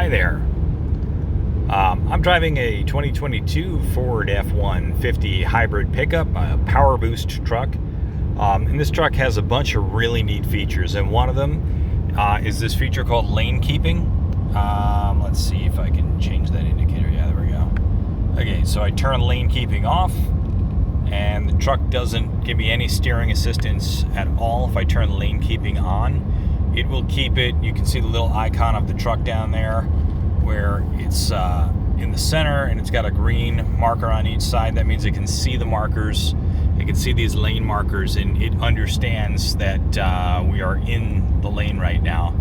Hi there. I'm driving a 2022 Ford F150 hybrid pickup, a Powerboost truck. And this truck has a bunch of really neat features, and one of them is this feature called lane keeping. Let's see if I can change that indicator. Yeah, there we go. Okay, so I turn lane keeping off, and the truck doesn't give me any steering assistance at all. If I turn lane keeping on, it will keep it. You can see the little icon of the truck down there where it's in the center, and it's got a green marker on each side. That means it can see the markers. It can see these lane markers, and it understands that we are in the lane right now.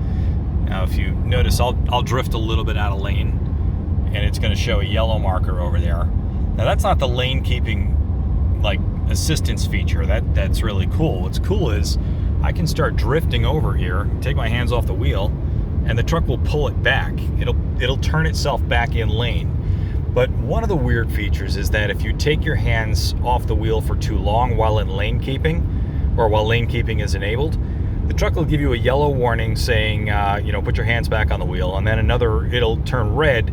Now, if you notice, I'll drift a little bit out of lane, and it's going to show a yellow marker over there. Now, that's not the lane keeping like assistance feature. That's really cool. What's cool is I can start drifting over here, take my hands off the wheel, and the truck will pull it back. It'll turn itself back in lane. But one of the weird features is that if you take your hands off the wheel for too long while in lane keeping, or while lane keeping is enabled, the truck will give you a yellow warning saying, put your hands back on the wheel, and then it'll turn red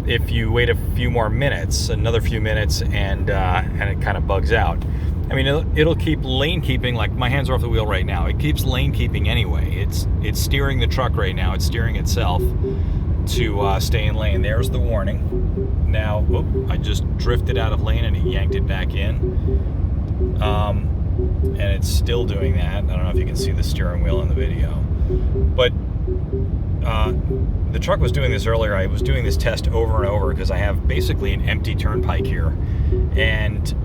if you wait a few more minutes, another few minutes, and it kind of bugs out. I mean, it'll keep lane keeping, like my hands are off the wheel right now. It keeps lane keeping anyway. It's steering the truck right now. It's steering itself to stay in lane. There's the warning. Now, I just drifted out of lane and it yanked it back in. And it's still doing that. I don't know if you can see the steering wheel in the video. But the truck was doing this earlier. I was doing this test over and over because I have basically an empty turnpike here. And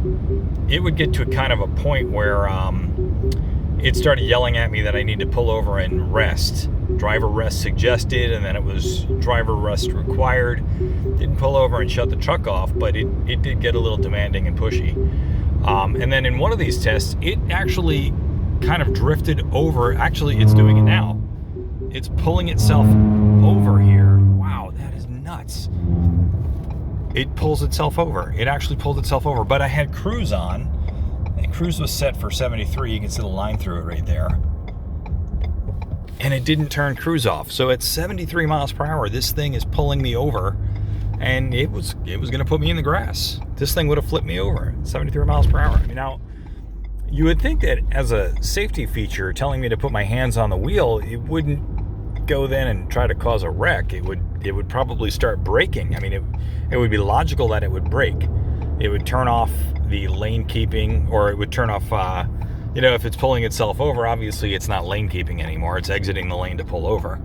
it would get to kind of a point where it started yelling at me that I need to pull over and rest. Driver rest suggested, and then it was driver rest required. Didn't pull over and shut the truck off, but it did get a little demanding and pushy. And then in one of these tests, it actually kind of drifted over. Actually, it's doing it now. It's pulling itself over here. Wow, that is nuts. It pulls itself over. It actually pulled itself over. But I had cruise on, and cruise was set for 73. You can see the line through it right there. And it didn't turn cruise off. So at 73 miles per hour, this thing is pulling me over, and it was going to put me in the grass. This thing would have flipped me over at 73 miles per hour. I mean, now, you would think that as a safety feature, telling me to put my hands on the wheel, it wouldn't go then and try to cause a wreck. It would probably start braking. I mean, it would be logical that it would brake. It would turn off the lane keeping, or it would turn off, if it's pulling itself over, obviously it's not lane keeping anymore. It's exiting the lane to pull over.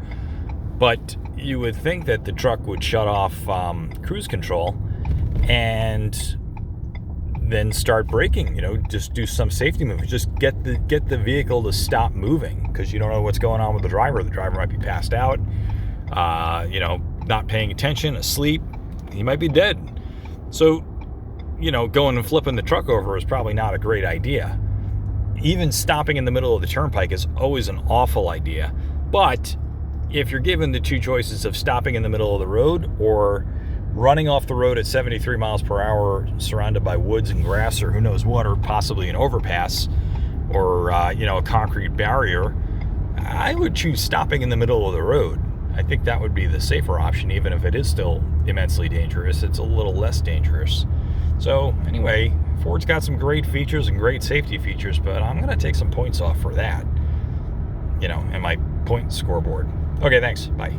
But you would think that the truck would shut off cruise control and then start braking, just do some safety moves. Just get the vehicle to stop moving, because you don't know what's going on with the driver. The driver might be passed out, not paying attention, asleep. He might be dead. So, going and flipping the truck over is probably not a great idea. Even stopping in the middle of the turnpike is always an awful idea. But if you're given the two choices of stopping in the middle of the road or running off the road at 73 miles per hour surrounded by woods and grass, or who knows what, or possibly an overpass, or a concrete barrier, I would choose stopping in the middle of the road. I think that would be the safer option. Even if it is still immensely dangerous, it's a little less dangerous. So anyway, Ford's got some great features and great safety features, but I'm going to take some points off for that, in my point scoreboard. Okay, thanks. Bye.